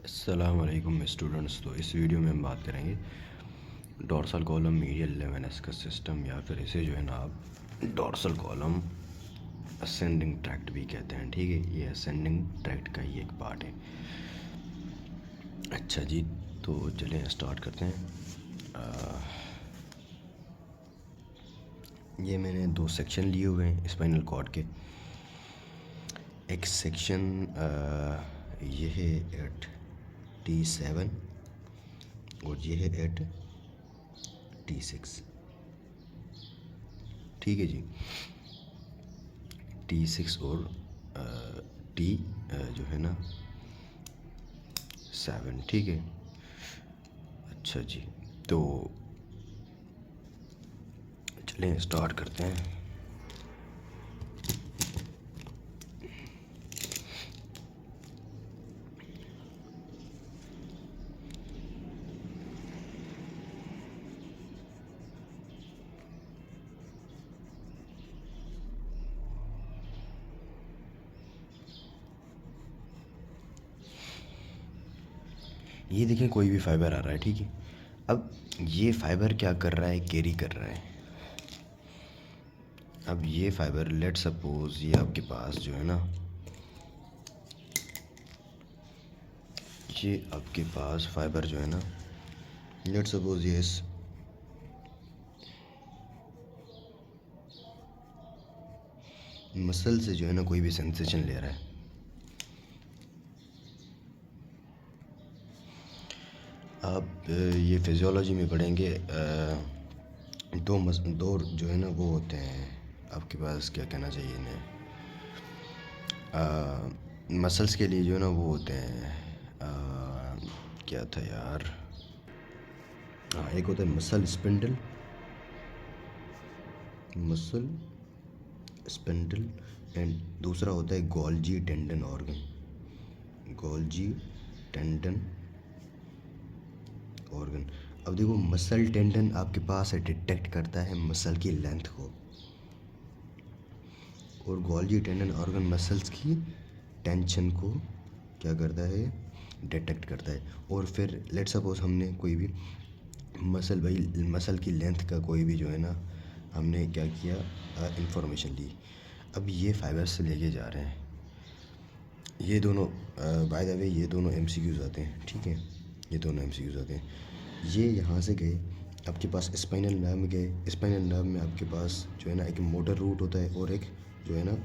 अस्सलाम वालेकुम स्टूडेंट्स। तो इस वीडियो में हम बात करेंगे डोर्सल कॉलम मीडियल लेवेनस का सिस्टम, या फिर इसे जो है ना आप डोर्सल कॉलम असेंडिंग ट्रैक्ट भी कहते हैं। ठीक है, ये असेंडिंग ट्रैक्ट का ही एक पार्ट है। अच्छा जी, तो चलें स्टार्ट करते हैं। ये मैंने दो सेक्शन लिए हुए हैं स्पाइनल कॉर्ड के। एक सेक्शन ये है एट T7 और ये है एट T6। ठीक है जी, T6 और टी जो है ना 7। ठीक है। अच्छा जी, तो चलें स्टार्ट करते हैं। ये देखें, कोई भी फाइबर आ रहा है। ठीक है, अब ये फाइबर क्या कर रहा है, कैरी कर रहा है। अब ये फाइबर लेट सपोज ये आपके पास जो है ना, ये आपके पास फाइबर जो है ना, लेट सपोज ये इस मसल से जो है ना कोई भी सेंसेशन ले रहा है। आप ये फिजियोलॉजी में पढ़ेंगे। दो जो है ना वो होते हैं आपके पास, क्या कहना चाहिए इन्हें, मसल्स के लिए जो है ना वो होते हैं, क्या था यार, हाँ, एक होता है muscle spindle, muscle spindle, and दूसरा होता है Golgi tendon organ, Golgi tendon organ. अब देखो, मसल टेंडन आपके पास है, डिटेक्ट करता है मसल की लेंथ को, और गोल्जी टेंडन ऑर्गन मसल्स की टेंशन को क्या करता है, डिटेक्ट करता है। और फिर लेट सपोज हमने कोई भी मसल की लेंथ का कोई भी जो है ना, हमने क्या किया, इंफॉर्मेशन ली। अब ये फाइबर से लेके जा रहे हैं, ये दोनों बाय द वे ये दोनों MCQs आते हैं। ठीक है, ये दोनों MCQs आते हैं। ये यहाँ से गए आपके पास स्पाइनल नर्व में गए। स्पाइनल नर्व में आपके पास जो है ना एक मोटर रूट होता है, और एक जो है ना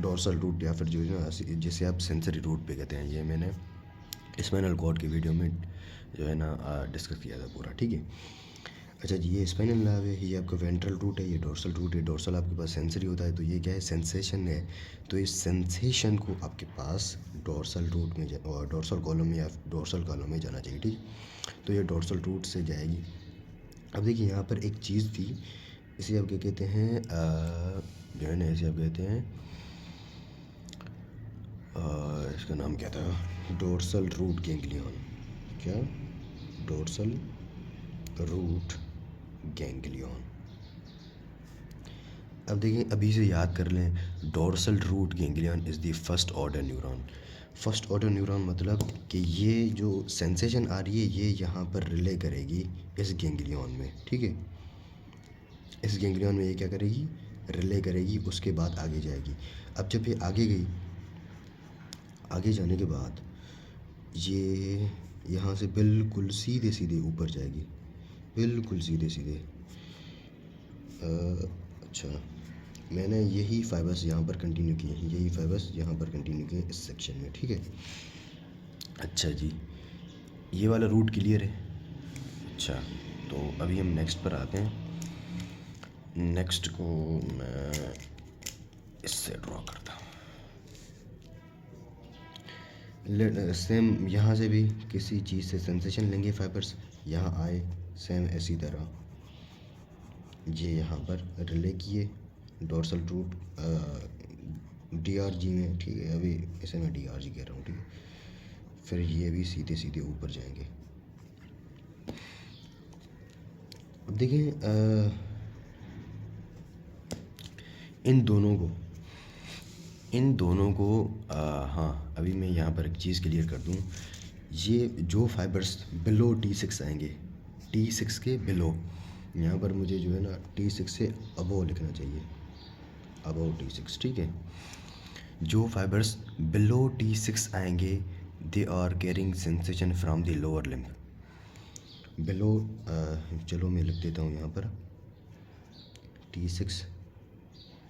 डोर्सल रूट, या फिर जो है ना जिसे आप सेंसरी रूट पे कहते हैं। ये मैंने स्पाइनल कॉर्ड की वीडियो में जो है ना डिस्कस किया था पूरा। ठीक है। अच्छा जी, ये स्पाइनल नर्व है, ये आपका वेंट्रल रूट है, ये डोर्सल रूट है। डोर्सल आपके पास सेंसरी होता है, तो ये क्या है, सेंसेशन है। तो इस सेंसेशन को आपके पास डोर्सल रूट में और डोर्सल कॉलम या डोर्सल कॉलम में जाना चाहिए। ठीक, तो ये डोर्सल रूट से जाएगी। अब देखिए, यहाँ पर एक चीज़ थी, इसे आप क्या कहते हैं, जो है ना इसे आप कहते हैं, इसका नाम क्या था, डोर्सल रूट गैंग्लियन। क्या, डोर्सल रूट गैंग्लियन। अब देखिए, अभी से याद कर लें, dorsal root ganglion is the first order neuron. First order neuron मतलब कि ये जो सेंसेशन आ रही है, ये यहाँ पर रिले करेगी इस गैंग्लियन में। ठीक है, इस गैंग्लियन में ये क्या करेगी, रिले करेगी, उसके बाद आगे जाएगी। अब जब ये आगे गई, आगे जाने के बाद ये यहाँ से बिल्कुल सीधे सीधे ऊपर जाएगी, बिल्कुल सीधे सीधे। अच्छा, मैंने यही फाइबर्स यहाँ पर कंटिन्यू किए हैं, यही फाइबर्स यहाँ पर कंटिन्यू किए इस सेक्शन में। ठीक है। अच्छा जी, ये वाला रूट क्लियर है। अच्छा, तो अभी हम नेक्स्ट पर आते हैं। नेक्स्ट को मैं इससे ड्रॉ करता हूँ। सेम यहाँ से भी किसी चीज़ से सेंसेशन लेंगे, फाइबर्स यहाँ आए, सेम इसी तरह ये यहाँ पर रिले किए डोर्सल रूट DRG में। ठीक है, अभी इसे मैं DRG कह रहा हूँ। ठीक है, फिर ये भी सीधे सीधे ऊपर जाएंगे। अब देखिए, इन दोनों को हाँ, अभी मैं यहाँ पर एक चीज़ क्लियर कर दूँ ये जो फाइबर्स बिलो T6 आएंगे, T6 के बिलो, यहाँ पर मुझे जो है ना T6 से अबव लिखना चाहिए, अबव T6, ठीक है। जो फाइबर्स बिलो T6 आएंगे they are carrying sensation from the lower limb. Below चलो मैं लिख देता हूँ यहाँ पर T6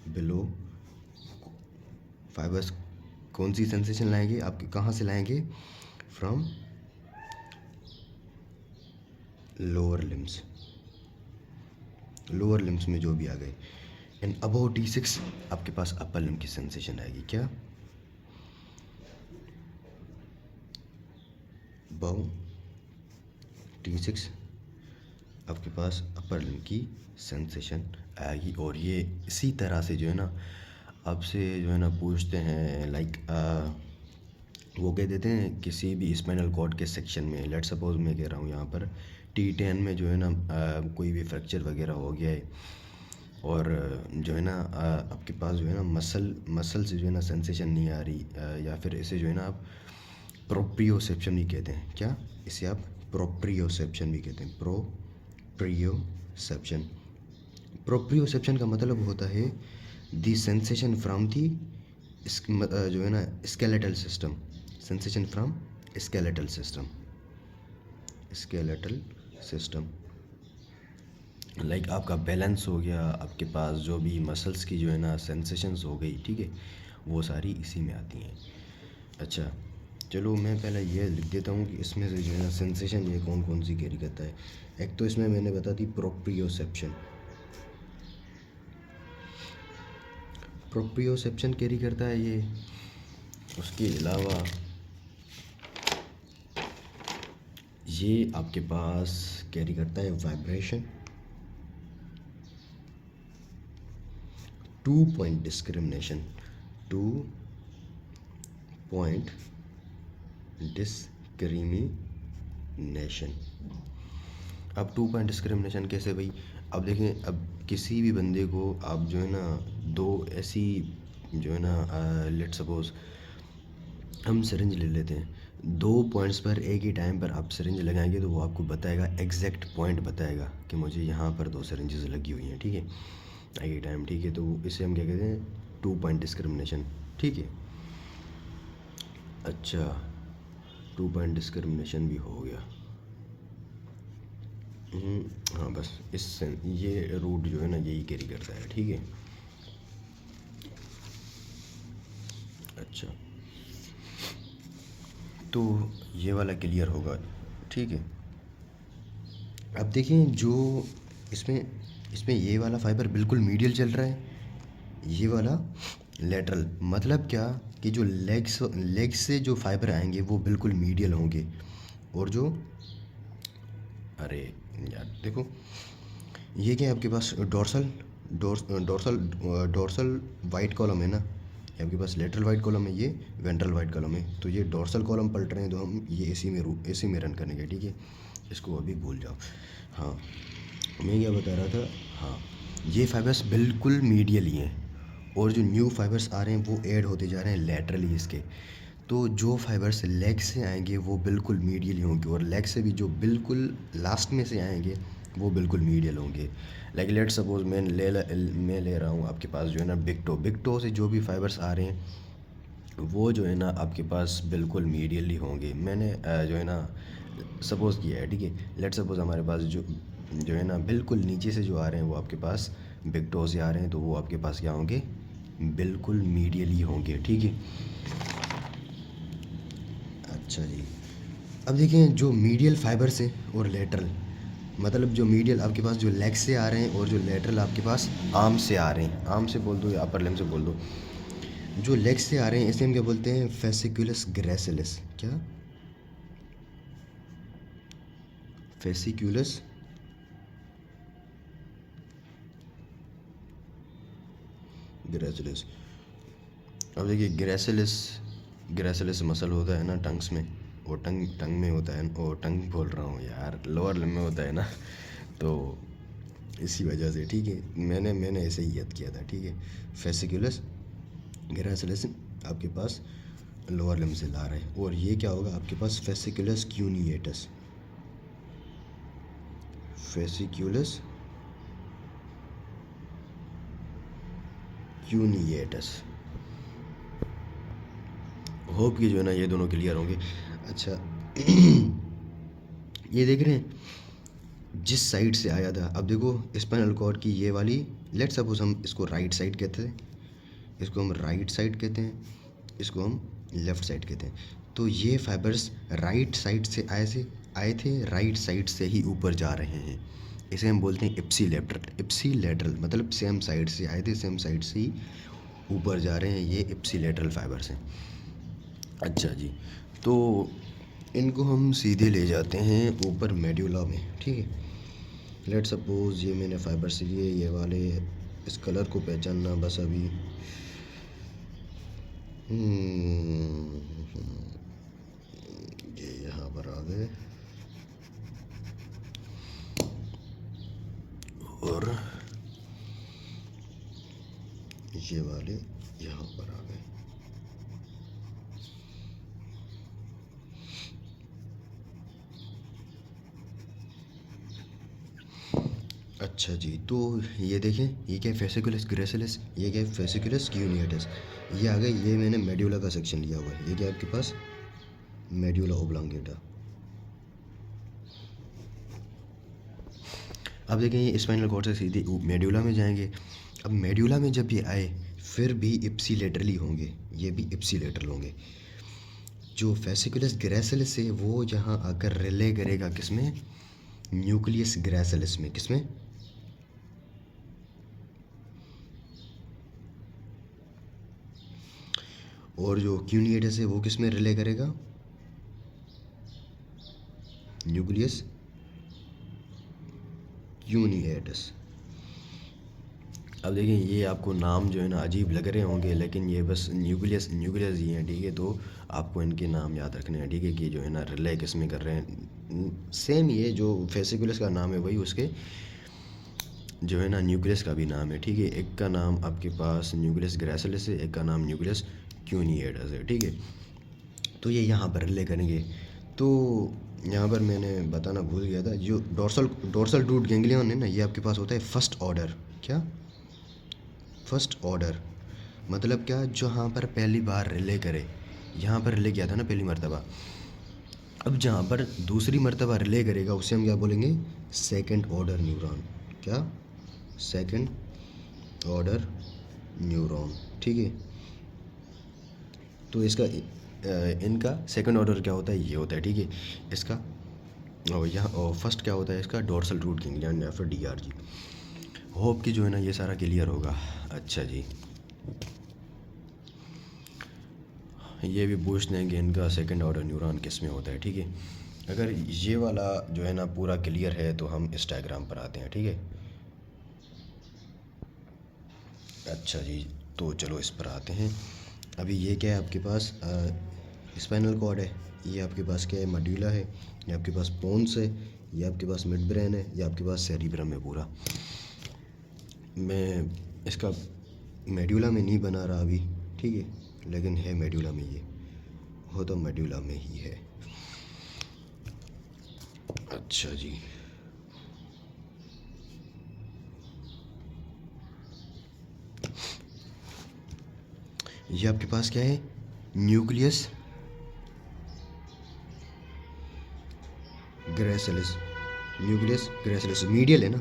बिलो फाइबर्स कौन सी सेंसेशन लाएंगे, आपके कहाँ से लाएंगे, from lower limbs, lower limbs में जो भी आ गए। एंड अबव T6 आपके पास अपर लिम्ब की सेंसेशन आएगी, क्या, अबव T6 आपके पास अपर लिम्ब की सेंसेशन आएगी। और ये इसी तरह से जो है ना आपसे जो है ना पूछते हैं, लाइक वो कह देते हैं किसी भी स्पाइनल कॉर्ड के सेक्शन में, लेट सपोज मैं कह रहा हूँ यहाँ पर T10 में जो है ना कोई भी फ्रैक्चर वगैरह हो गया है और जो है ना आपके पास जो है ना मसल से जो है ना सेंसेशन नहीं आ रही, या फिर इसे जो है ना आप प्रोप्रियोसेप्शन भी कहते हैं, क्या, इसे आप प्रोप्रियोसेप्शन भी कहते हैं, प्रोप्रियोसेप्शन। प्रोप्रियोसेप्शन का मतलब होता है दी सेंसेशन फ्रॉम दी जो है ना skeletal system, sensation from skeletal system, skeletal system, like आपका बैलेंस हो गया, आपके पास जो भी मसल्स की जो है ना सेंसेशंस हो गई, ठीक है, वो सारी इसी में आती हैं। अच्छा चलो मैं पहले ये लिख देता हूँ कि इसमें से जो है ना सेंसेशन ये कौन कौन सी कैरी करता है। एक तो इसमें मैंने बता दी प्रोप्रियोसेप्शन, प्रोप्रियोसेप्शन कैरी करता है ये। उसके अलावा ये आपके पास कैरी करता है vibration, 2 point discrimination, 2 point discrimination. अब 2 पॉइंट डिस्क्रिमिनेशन कैसे भाई, अब देखें, अब किसी भी बंदे को आप जो है ना दो ऐसी जो है ना लेट सपोज हम सिरिंज ले लेते हैं, 2 पॉइंट्स पर एक ही टाइम पर आप सिरिंज लगाएंगे तो वो आपको बताएगा, एग्जैक्ट पॉइंट बताएगा कि मुझे यहाँ पर 2 सिरिंजेस लगी हुई हैं, ठीक है, एक ही टाइम, ठीक है। तो इसे हम क्या कहते हैं, 2 पॉइंट डिस्क्रिमिनेशन, ठीक है। अच्छा 2 पॉइंट डिस्क्रिमिनेशन भी हो गया। हाँ बस इससे ये रूट जो है ना यही कैरी करता है, ठीक है। अच्छा तो ये वाला क्लियर होगा, ठीक है। अब देखें जो इसमें इसमें ये वाला फाइबर बिल्कुल मीडियल चल रहा है, ये वाला लेटरल, मतलब क्या कि जो लेग से जो फाइबर आएंगे वो बिल्कुल मीडियल होंगे, और जो अरे यार देखो ये क्या है आपके पास डोर्सल वाइट कॉलम है ना, ये आपके पास लेटरल वाइट कॉलम है, ये वेंट्रल वाइट कॉलम है। तो ये डोर्सल कॉलम पलट रहे हैं तो हम ये एसी में रन करेंगे, ठीक है, इसको अभी भूल जाओ। हाँ मैं क्या बता रहा था, हाँ ये फाइबर्स बिल्कुल मीडियल ही हैं, और जो न्यू फाइबर्स आ रहे हैं वो ऐड होते जा रहे हैं लेटरली इसके। तो जो फाइबर्स लेग से आएंगे वो बिल्कुल मीडियल ही होंगे, और लेग से भी जो बिल्कुल लास्ट में से आएंगे वो बिल्कुल मीडियल होंगे। लाइक लेट सपोज मैं ले रहा हूँ आपके पास जो है ना बिग टो से जो भी फाइबर्स आ रहे हैं वो जो है ना आपके पास बिल्कुल मीडियली होंगे। मैंने जो है ना सपोज़ किया है, ठीक है, लेट सपोज हमारे पास जो है ना बिल्कुल नीचे से जो आ रहे हैं वो आपके पास बिग टो से आ रहे हैं, तो वो आपके पास क्या होंगे, बिल्कुल मीडियली होंगे, ठीक है। अच्छा जी, अब देखें जो मीडियल फाइबर्स हैं और लेटरल, मतलब जो मीडियल आपके पास जो लेग से आ रहे हैं और जो लेटरल आपके पास आर्म से आ रहे हैं, आर्म से बोल दो या अपर लिम्ब से बोल दो, जो लेग से आ रहे हैं इसे हम क्या बोलते हैं, फेसिकुलस ग्रेसिलिस, क्या, फेसिकुलस ग्रेसिलिस। अब देखिए ग्रेसिलिस मसल होता है ना टंग्स में, वो टंग में होता है, वो टंग बोल रहा हूँ यार, लोअर लिम्ब में होता है ना, तो इसी वजह से, ठीक है, मैंने ऐसे ही याद किया था, ठीक है। फेसिकुलस ग्रेसिलिस आपके पास लोअर लिम्ब से ला रहे हैं। और ये क्या होगा आपके पास, फेसिकुलस क्यूनिएटस, फेसिकुलस क्यूनिएटस। होप कि जो है ना ये दोनों क्लियर होंगे। अच्छा ये देख रहे हैं जिस साइड से आया था, अब देखो स्पाइनल कॉर्ड की ये वाली, लेट सपोज हम इसको राइट साइड कहते हैं, इसको हम राइट साइड कहते हैं, इसको हम लेफ़्ट साइड कहते हैं। तो ये फाइबर्स राइट साइड से आए थे, राइट साइड से ही ऊपर जा रहे हैं। इसे हम बोलते हैं इप्सी लेटरल। इप्सी लेटरल मतलब सेम साइड से आए थे, सेम साइड से ही ऊपर जा रहे हैं, ये इप्सी लेटरल फाइबर्स हैं। अच्छा जी, तो इनको हम सीधे ले जाते हैं ऊपर मेड्यूला में, ठीक है। लेट सपोज ये मैंने फाइबर्स लिए, ये वाले, इस कलर को पहचानना बस अभी। ये यहाँ पर आ गए और ये वाले यहाँ पर आ गए। अच्छा जी, तो ये देखें, ये क्या है, फेसिकुलस ग्रेसिलिस, ये क्या है, फेसिकुलस क्यूनिएटस। ये आ गए, ये मैंने मेड्यूला का सेक्शन लिया हुआ है। ये क्या है आपके पास, मेड्यूला ओब्लांगेटा। अब देखें ये स्पाइनल कॉर्ड से सीधे मेड्यूला में जाएंगे। अब मेड्यूला में जब ये आए फिर भी इप्सी लेटरली होंगे, ये भी इप्सी लेटरल होंगे। जो फेसिकुलस ग्रेसिलिस है वो यहाँ आकर रिले करेगा किसमें, न्यूक्लियस ग्रेसिलिस में। किसमें, और जो क्यूनिएटस है वो किस में रिले करेगा, न्यूक्लियस क्यूनिएटस। अब देखिए ये आपको नाम जो है ना अजीब लग रहे होंगे, लेकिन ये बस न्यूक्लियस न्यूक्लियस ही हैं, ठीक है। तो आपको इनके नाम याद रखने हैं, ठीक है, कि जो है ना रिले किस में कर रहे हैं। सेम ये जो फेसिकुलस का नाम है वही उसके जो है ना न्यूक्लियस का भी नाम है, ठीक है। एक का नाम आपके पास न्यूक्लियस ग्रेसिलिस है, एक का नाम न्यूक्लियस क्यूनिएटस है, ठीक है। तो ये यहाँ पर रिले करेंगे। तो यहाँ पर मैंने बताना भूल गया था, जो डोर्सल रूट गैंग्लियन है ना, ये आपके पास होता है फर्स्ट ऑर्डर। क्या, फर्स्ट ऑर्डर मतलब क्या, जहाँ पर पहली बार रिले करे, यहाँ पर रिले किया था ना पहली मर्तबा। अब जहाँ पर दूसरी मर्तबा रिले करेगा उसे हम क्या बोलेंगे, सेकंड ऑर्डर न्यूरॉन। क्या, सेकंड ऑर्डर न्यूरॉन, ठीक है। तो इसका इनका सेकंड ऑर्डर क्या होता है, ये होता है, ठीक है। इसका और यहाँ और फर्स्ट क्या होता है इसका, डोर्सल रूट गैंग्लियन या फिर डीआरजी। होप कि जो है ना ये सारा क्लियर होगा। अच्छा जी, ये भी पूछ लेंगे इनका सेकंड ऑर्डर न्यूरॉन किस में होता है, ठीक है। अगर ये वाला जो है ना पूरा क्लियर है तो हम इस डायग्राम पर आते हैं, ठीक है। अच्छा जी, तो चलो इस पर आते हैं। अभी ये क्या है आपके पास, स्पाइनल कॉर्ड है, ये आपके पास क्या है, मड्यूला है, ये आपके पास पोन्स है, ये आपके पास मिड ब्रेन है, ये आपके पास सेरिब्रम है पूरा। मैं इसका मेड्यूला में नहीं बना रहा अभी, ठीक है, लेकिन है मेड्यूला में, ये हो तो मेड्यूला में ही है। अच्छा जी, ये आपके पास क्या है, nucleus gracilis, nucleus gracilis medial है ना।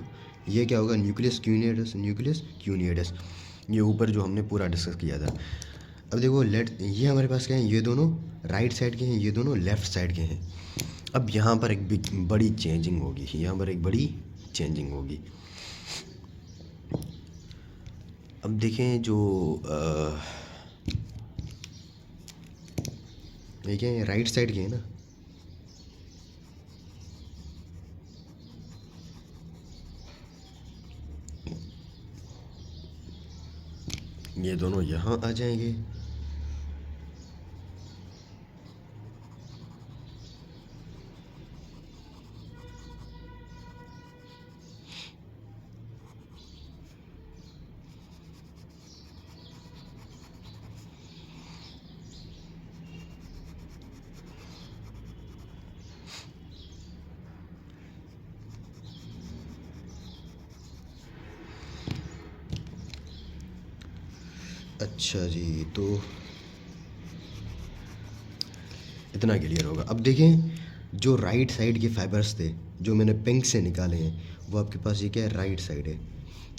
ये क्या होगा, न्यूक्लियस क्यूनिएटस, न्यूक्लियस क्यूनिएटस। ये ऊपर जो हमने पूरा डिस्कस किया था। अब देखो ये हमारे पास क्या है, ये दोनों राइट साइड के हैं, ये दोनों लेफ़्ट साइड के हैं। अब यहाँ पर एक बड़ी चेंजिंग होगी, यहाँ पर एक बड़ी चेंजिंग होगी। अब देखें जो ये क्या है, राइट साइड के हैं ना, ये दोनों यहाँ आ जाएंगे। अच्छा जी, तो इतना क्लियर होगा। अब देखें, जो राइट साइड के फाइबर्स थे जो मैंने पिंक से निकाले हैं, वो आपके पास ये क्या है, राइट साइड है,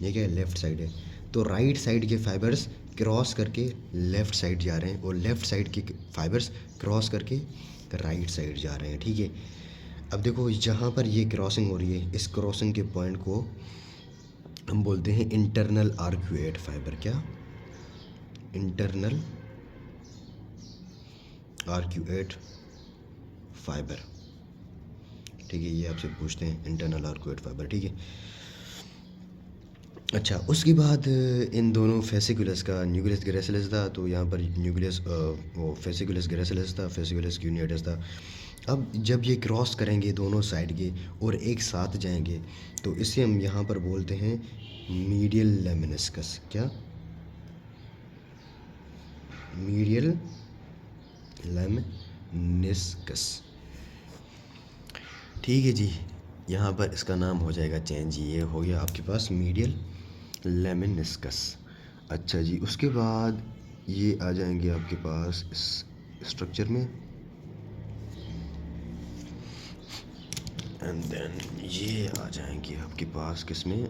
ये क्या है, लेफ़्ट साइड है। तो राइट साइड के फाइबर्स क्रॉस करके लेफ़्ट साइड जा रहे हैं और लेफ़्ट साइड के फाइबर्स क्रॉस करके राइट साइड जा रहे हैं, ठीक है। अब देखो, जहाँ पर ये क्रॉसिंग हो रही है, इस क्रॉसिंग के पॉइंट को हम बोलते हैं इंटरनल आर्क्यूएट फाइबर। क्या? इंटरनल आर्क्यूएट फाइबर, ठीक है। ये आपसे पूछते हैं इंटरनल आर्क्यूएट फाइबर, ठीक है। अच्छा, उसके बाद इन दोनों फेसिकुलस का न्यूक्लियस ग्रेसिलस था, तो यहाँ पर न्यूक्लियस वो फेसिकुलस ग्रेसिलस था, फेसिकुलस क्यूनियटस था। अब जब ये क्रॉस करेंगे दोनों साइड के और एक साथ जाएंगे, तो इसे हम यहाँ पर बोलते हैं मीडियल लेमिनिस्कस। क्या? मीडियल लेमिनिस्कस, ठीक है जी। यहाँ पर इसका नाम हो जाएगा चेंज, ये हो गया आपके पास मीडियल लेमिनिस्कस। अच्छा जी, उसके बाद ये आ जाएंगे आपके पास इस स्ट्रक्चर में, एंड देन ये आ जाएंगे आपके पास किस में,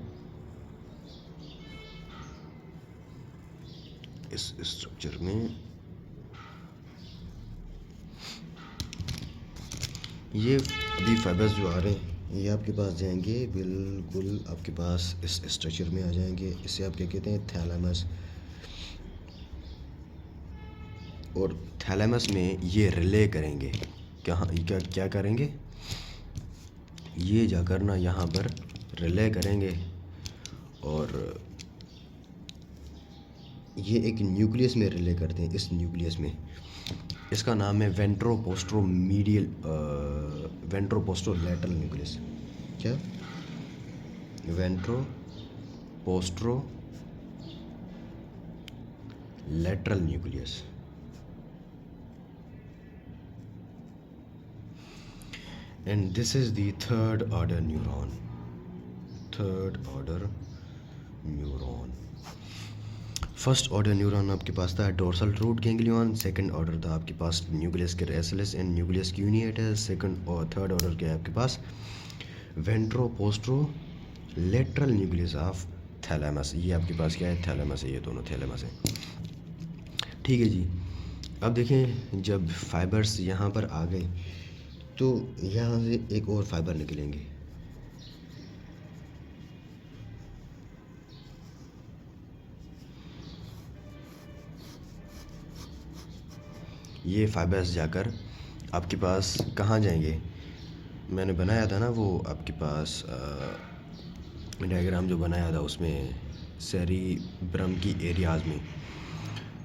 इस स्ट्रक्चर में। ये अभी फाइबर्स जो आ रहे हैं ये आपके पास जाएंगे बिल्कुल आपके पास इस स्ट्रक्चर में आ जाएंगे। इसे आप क्या कहते हैं, थैलेमस। और थैलेमस में ये रिले करेंगे, क्या क्या करेंगे, ये जाकर ना यहाँ पर रिले करेंगे और ये एक न्यूक्लियस में रिले करते हैं। इस न्यूक्लियस में, इसका नाम है वेंट्रोपोस्टरो लैटरल न्यूक्लियस। क्या? Ventroposterolateral nucleus. And this is the third order neuron. First order neuron आपके पास था dorsal root ganglion. Second order था आपके पास nucleus gracilis and nucleus cuneatus. Second और थर्ड ऑर्डर क्या है आपके पास, ventroposterolateral nucleus of thalamus. ये आपके पास क्या है, थैलेमस है, ये दोनों थैलेमस है, ठीक है जी। अब देखें, जब फाइबर्स यहाँ पर आ गए तो यहाँ से एक और फाइबर निकलेंगे। ये फाइबर्स जाकर आपके पास कहाँ जाएंगे, मैंने बनाया था ना वो आपके पास डायग्राम जो बनाया था उसमें सेरिब्रम की एरियाज़ में,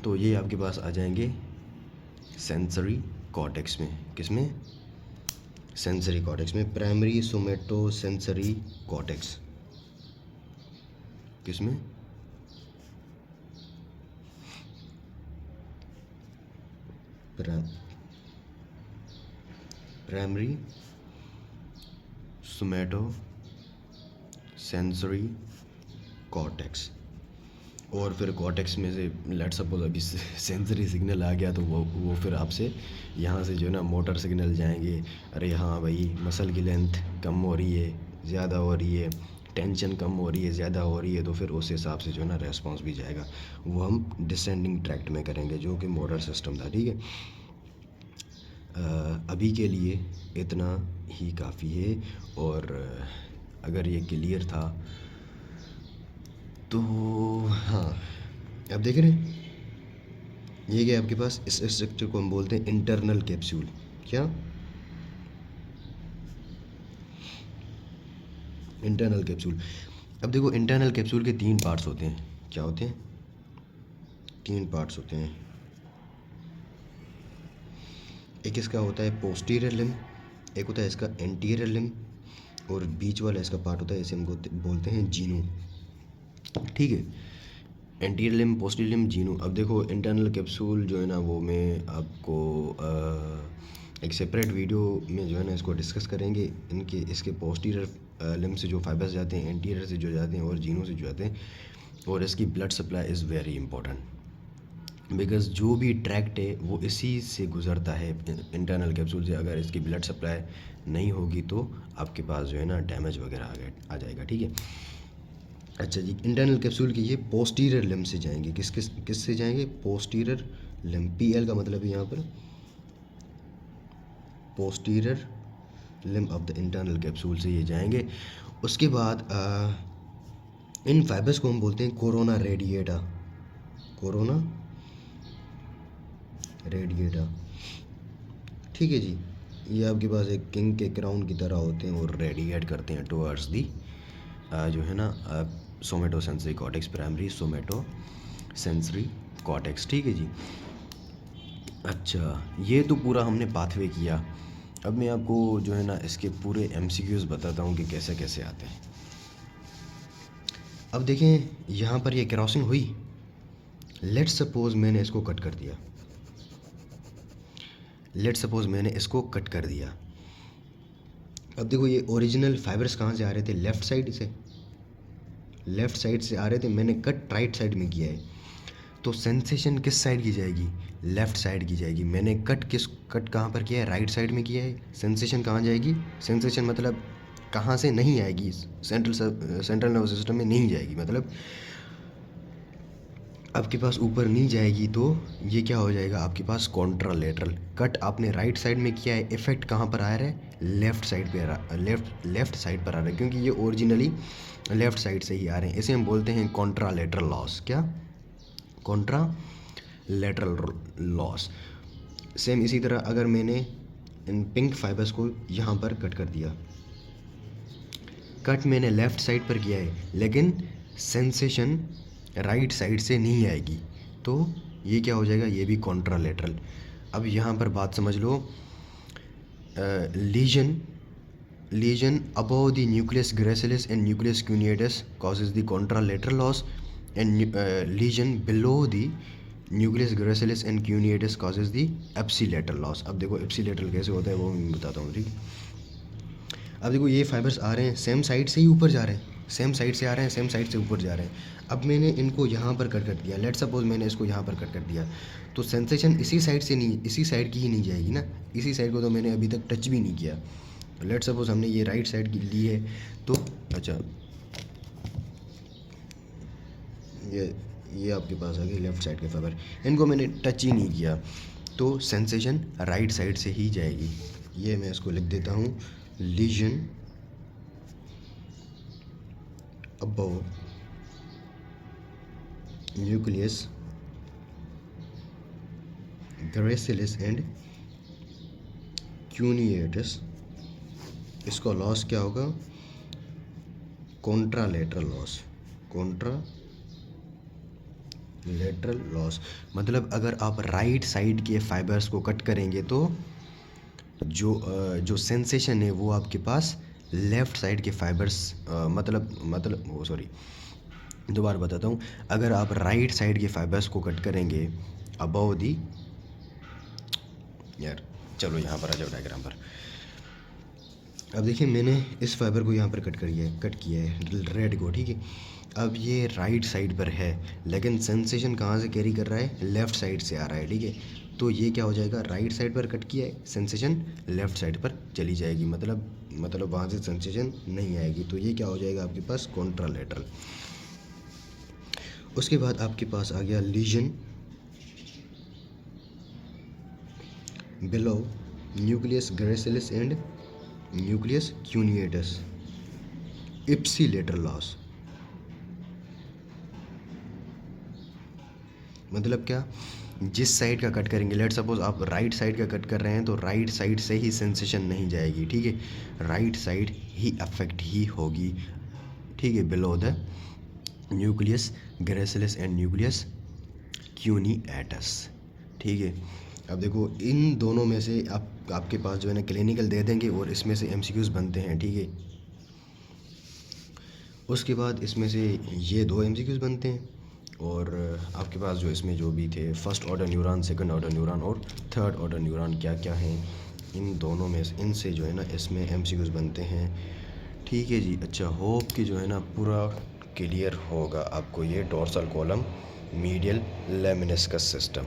तो ये आपके पास आ जाएंगे सेंसरी कॉर्टेक्स में। किस में? सेंसरी कॉर्टेक्स में, प्राइमरी सोमेटो सेंसरी कॉर्टेक्स। किस में? Primary somato sensory cortex. और फिर कॉर्टेक्स में से लेट्स सपोज अभी सेंसरी सिग्नल आ गया तो वो फिर आपसे यहाँ से जो है ना मोटर सिग्नल जाएंगे, अरे हाँ भाई मसल की लेंथ कम हो रही है, ज़्यादा हो रही है, टेंशन कम हो रही है, ज़्यादा हो रही है, तो फिर उस हिसाब से जो है ना रेस्पॉन्स भी जाएगा। वो हम डिसेंडिंग ट्रैक्ट में करेंगे जो कि मोटर सिस्टम था, ठीक है। अभी के लिए इतना ही काफ़ी है। और अगर ये क्लियर था तो हाँ, अब देख रहे हैं ये क्या आपके पास, इस स्ट्रक्चर को हम बोलते हैं इंटरनल कैप्सूल। क्या? Internal capsule. अब देखो, इंटरनल कैप्सूल के 3 पार्ट्स होते हैं। क्या होते हैं? 3 पार्ट्स होते हैं। एक इसका होता है पोस्टीरियर लिम्ब, एक होता है इसका एंटीरियर लिम्ब, और बीच वाला इसका पार्ट होता है, इसे हम बोलते हैं जीनू, ठीक है। Anterior limb, posterior limb, Jinu. अब देखो, इंटरनल कैप्सूल जो है ना वो मैं आपको एक सेपरेट वीडियो में जो है ना इसको डिस्कस करेंगे। इसके पोस्टीरियर लिम्ब से जो फाइबर्स जाते हैं, एंटीरियर से जो जाते हैं और जीनू से जो जाते हैं, और इसकी blood supply is very important. Because जो भी ट्रैक्ट है वो इसी से गुज़रता है, इंटरनल कैप्सूल से। अगर इसकी ब्लड सप्लाई नहीं होगी तो आपके पास जो है ना डैमेज वगैरह आ जाएगा, ठीक है। अच्छा जी, इंटरनल कैप्सूल के ये पोस्टीरियर लिम्ब से जाएंगे। किस से जाएंगे? Posterior limb. PL का मतलब है यहाँ पर posterior limb of the internal capsule से ये जाएंगे। उसके बाद इन फाइबर्स को हम बोलते हैं कोरोना रेडिएटा। कोरोना रेडिएटा, ठीक है जी। ये आपके पास एक किंग के क्राउन की तरह होते हैं और रेडिएट करते हैं टुवर्ड्स दी जो है ना somato sensory cortex, primary somato sensory cortex, ठीक है जी। अच्छा, ये तो पूरा हमने पाथवे किया। अब मैं आपको जो है ना इसके पूरे MCQs बताता हूँ कि कैसे कैसे आते हैं। अब देखें, यहाँ पर ये क्रॉसिंग हुई। लेट्स सपोज मैंने इसको कट कर दिया। अब देखो, ये ओरिजिनल फाइबर्स कहाँ से आ रहे थे? लेफ़्ट साइड से आ रहे थे। मैंने कट राइट साइड में किया है, तो सेंसेशन किस साइड की जाएगी? लेफ़्ट साइड की जाएगी। मैंने कट कहाँ पर किया है? राइट साइड में किया है। सेंसेशन कहाँ जाएगी? सेंसेशन मतलब कहाँ से नहीं आएगी? सेंट्रल नर्वस सिस्टम में नहीं जाएगी, मतलब आपके पास ऊपर नहीं जाएगी। तो ये क्या हो जाएगा? आपके पास कॉन्ट्रालेटरल। कट आपने राइट साइड में किया है, इफेक्ट कहाँ पर आ रहा है? लेफ़्ट साइड पर आ रहा है, क्योंकि ये ओरिजिनली लेफ़्ट साइड से ही आ रहे हैं। इसे हम बोलते हैं कॉन्ट्रालेटरल लॉस। क्या? Contralateral loss. सेम इसी तरह अगर मैंने इन पिंक फाइबर्स को यहाँ पर कट कर दिया, कट मैंने लेफ़्ट साइड पर किया है, लेकिन सेंसेशन राइट साइड से नहीं आएगी, तो ये क्या हो जाएगा? ये भी कॉन्ट्रालेटरल। अब यहाँ पर बात समझ लो, legion above the nucleus gracilis and nucleus cuneatus causes the contralateral loss, and lesion below the nucleus gracilis and cuneatus causes the ipsilateral loss. अब देखो ipsilateral कैसे होता है वो मैं बताता हूँ, ठीक। अब देखो, ये फाइबर्स आ रहे हैं सेम साइड से ही ऊपर जा रहे हैं, सेम साइड से ऊपर जा रहे हैं। अब मैंने इनको यहाँ पर कट कर दिया। लेट्स सपोज मैंने इसको यहाँ पर कट कर दिया, तो सेंसेशन इसी साइड की ही नहीं जाएगी ना। इसी साइड को तो मैंने अभी तक टच भी नहीं किया। लेट्स सपोज हमने ये राइट साइड की ली है, तो अच्छा, ये आपके पास आ गए लेफ़्ट साइड के फाइबर, इनको मैंने टच ही नहीं किया, तो सेंसेशन राइट साइड से ही जाएगी। ये मैं इसको लिख देता हूँ, lesion above nucleus gracilis and cuneatus, इसका लॉस क्या होगा? Contralateral loss. मतलब अगर आप राइट साइड के फाइबर्स को कट करेंगे तो जो सेंसेशन है वो आपके पास लेफ़्ट साइड के फाइबर्स दोबारा बताता हूँ। अगर आप राइट साइड के फाइबर्स को कट करेंगे अबव दी, यार चलो यहाँ पर आ जाओ डायग्राम पर। अब देखिए, मैंने इस फाइबर को यहाँ पर कट किया है रेड को, ठीक है। अब ये राइट साइड पर है, लेकिन सेंसेशन कहाँ से कैरी कर रहा है? लेफ़्ट साइड से आ रहा है, ठीक है। तो ये क्या हो जाएगा? राइट साइड पर कट किया है, सेंसेशन लेफ़्ट साइड पर चली जाएगी, मतलब वहाँ से सेंसेशन नहीं आएगी। तो ये क्या हो जाएगा आपके पास? कॉन्ट्रालेटरल। उसके बाद आपके पास आ गया lesion below nucleus gracilis and nucleus cuneatus, ipsilateral loss. मतलब क्या? जिस साइड का कट करेंगे, लेट सपोज आप राइट साइड का कट कर रहे हैं, तो राइट साइड से ही सेंसेशन नहीं जाएगी, ठीक है। राइट साइड ही अफेक्ट ही होगी, ठीक है, below the nucleus gracilis and nucleus cuneatus, ठीक है। अब देखो, इन दोनों में से आपके पास जो है ना क्लिनिकल दे देंगे और इसमें से MCQs बनते हैं, ठीक है। उसके बाद इसमें से ये 2 MCQs बनते हैं, और आपके पास जो इसमें जो भी थे first order neuron, second order neuron और थर्ड ऑर्डर न्यूरॉन क्या क्या हैं, इन दोनों में इनसे जो है ना इसमें MCQs बनते हैं, ठीक है जी। अच्छा, होप कि जो है ना पूरा क्लियर होगा आपको ये dorsal column medial lemniscus system.